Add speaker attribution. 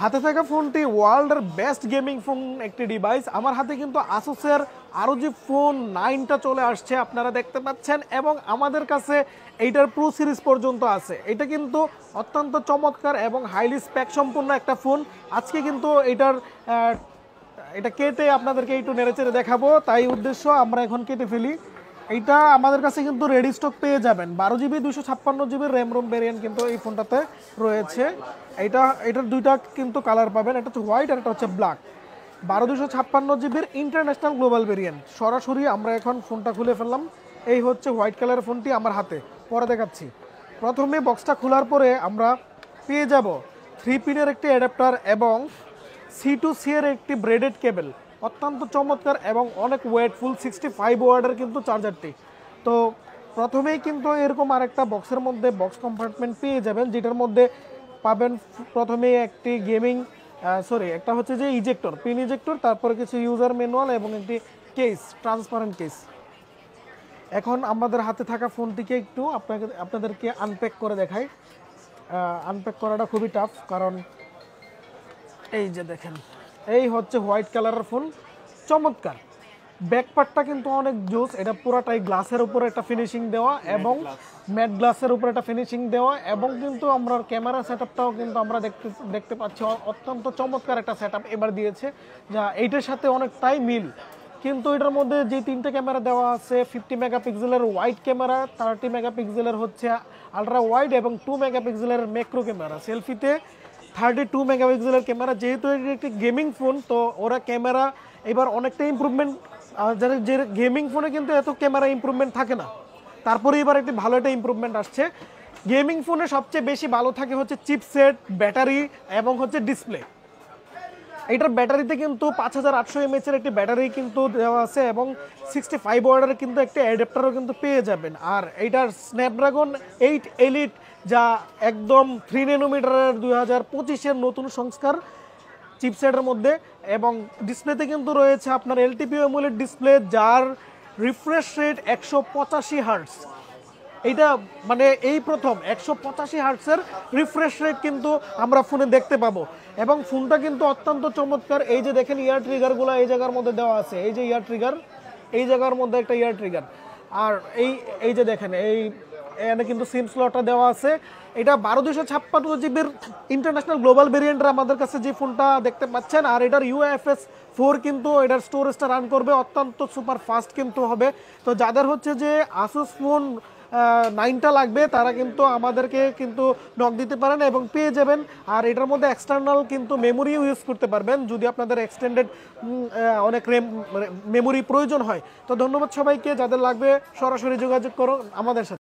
Speaker 1: হাতে থাকা ফোনটি ওয়ার্ল্ডের বেস্ট গেমিং ফোন একটি ডিভাইস। আমার হাতে কিন্তু আসুসের ROG ফোন 9টা চলে আসছে, আপনারা দেখতে পাচ্ছেন, এবং আমাদের কাছে এইটার প্রো সিরিজ পর্যন্ত আছে। এটা কিন্তু অত্যন্ত চমৎকার এবং হাইলি স্পেক সম্পন্ন একটা ফোন। আজকে কিন্তু এটা কেটে আপনাদেরকে একটু নেড়েচেড়ে দেখাবো, তাই উদ্দেশ্য আমরা এখন কেটে ফেলি। এইটা আমাদের কাছে কিন্তু রেডি স্টক পেয়ে যাবেন। 12GB 256GB RAM ROM variant কিন্তু এই ফোনটাতে রয়েছে। এটার দুইটা কিন্তু কালার পাবেন, একটা হচ্ছে হোয়াইট আর একটা হচ্ছে ব্ল্যাক। 1256GBর ইন্টারন্যাশনাল গ্লোবাল ভেরিয়েন্ট। সরাসরি আমরা এখন ফোনটা খুলে ফেললাম। এই হচ্ছে হোয়াইট কালারের ফোনটি আমার হাতে, পরে দেখাচ্ছি। প্রথমে বক্সটা খোলার পরে আমরা পেয়ে যাব 3 পিনের একটি অ্যাডাপ্টার এবং C2C এর একটি ব্রেডেড কেবল। অত্যন্ত চমৎকার এবং অনেক ওয়েটফুল 65 ওয়াটের কিন্তু চার্জারটি। তো প্রথমেই কিন্তু এরকম আরেকটা বক্সের মধ্যে বক্স কম্পার্টমেন্ট পেয়ে যাবেন, যেটার মধ্যে পাবেন প্রথমে একটি একটা হচ্ছে যে ইজেক্টর, পিন ইজেক্টর, তারপরে কিছু ইউজার ম্যানুয়াল এবং একটি কেস, ট্রান্সপারেন্ট কেস। এখন আমাদের হাতে থাকা ফোনটিকে একটু আপনাদেরকে আনপ্যাক করে দেখাই। আনপ্যাক করাটা খুবই টাফ, কারণ এই যে দেখেন, এই হচ্ছে হোয়াইট কালারের ফোন, চমৎকার। ব্যাকপার্টটা কিন্তু অনেক জোস, এটা পুরাটাই গ্লাসের উপরে একটা ফিনিশিং দেওয়া এবং ম্যাট গ্লাসের উপরে একটা ফিনিশিং দেওয়া, এবং কিন্তু আমরা ক্যামেরা সেটআপটাও কিন্তু আমরা দেখতে পাচ্ছি অত্যন্ত চমৎকার একটা সেটআপ এবার দিয়েছে, যা এইটার সাথে অনেকটাই মিল। কিন্তু এটার মধ্যে যে 3টে ক্যামেরা দেওয়া আছে, 50 মেগাপিক্সেলের ওয়াইড ক্যামেরা, 30 মেগাপিক্সেলের হচ্ছে আলট্রা ওয়াইড এবং 2 মেগাপিক্সেলের ম্যাক্রো ক্যামেরা। সেলফিতে 32 মেগাপিক্সেলের ক্যামেরা। যেহেতু এটি একটি গেমিং ফোন, তো ওরা ক্যামেরা এবার অনেকটা ইমপ্রুভমেন্ট, যে গেমিং ফোনে কিন্তু এত ক্যামেরা ইমপ্রুভমেন্ট থাকে না, তারপরে এবার একটি ভালো একটা ইমপ্রুভমেন্ট আসছে। গেমিং ফোনে সবচেয়ে বেশি ভালো থাকে হচ্ছে চিপসেট, ব্যাটারি এবং হচ্ছে ডিসপ্লে। এইটার ব্যাটারিতে কিন্তু 5800 mAh এর একটি ব্যাটারি কিন্তু দেওয়া আছে এবং 65 ওয়াটের কিন্তু একটা অ্যাডাপ্টারও কিন্তু পেয়ে যাবেন। আর এইটার স্ন্যাপড্রাগন 8 এলিট, যা একদম 3 ন্যানোমিটারের 2025-এর নতুন সংস্কার চিপসেটের মধ্যে। এবং ডিসপ্লেতে কিন্তু রয়েছে আপনার LTPO AMOLED ডিসপ্লে, যার রিফ্রেশ রেট 185 হার্টজ। এইটা মানে এই প্রথম 185 হার্টসের রিফ্রেশ রেট কিন্তু আমরা ফোনে দেখতে পাবো। এবং ফোনটা কিন্তু অত্যন্ত চমৎকার। এই যে দেখেন ইয়ার ট্রিগারগুলো এই জায়গার মধ্যে দেওয়া আছে, এই যে ইয়ার ট্রিগার, এই জায়গার মধ্যে একটা ইয়ার ট্রিগার। আর এই যে দেখেন এখানে কিন্তু সিম স্লটটা দেওয়া আছে। এটা 12256GBর ইন্টারন্যাশনাল গ্লোবাল ভেরিয়েন্টের আমাদের কাছে যে ফোনটা দেখতে পাচ্ছেন। আর এটার UFS 4 কিন্তু এটার স্টোরেজটা রান করবে, অত্যন্ত সুপার ফাস্ট কিন্তু হবে। তো যাদের হচ্ছে যে আসুস ফোন 9টা লাগবে, তারা কিন্তু আমাদেরকে কিন্তু নক দিতে পারেন এবং পেয়ে যাবেন। আর এটার মধ্যে এক্সটার্নাল কিন্তু মেমোরিও ইউজ করতে পারবেন, যদি আপনাদের এক্সটেন্ডেড অনেক মেমোরি প্রয়োজন হয়। তো ধন্যবাদ সবাইকে, যাদের লাগবে সরাসরি যোগাযোগ করুন আমাদের সাথে।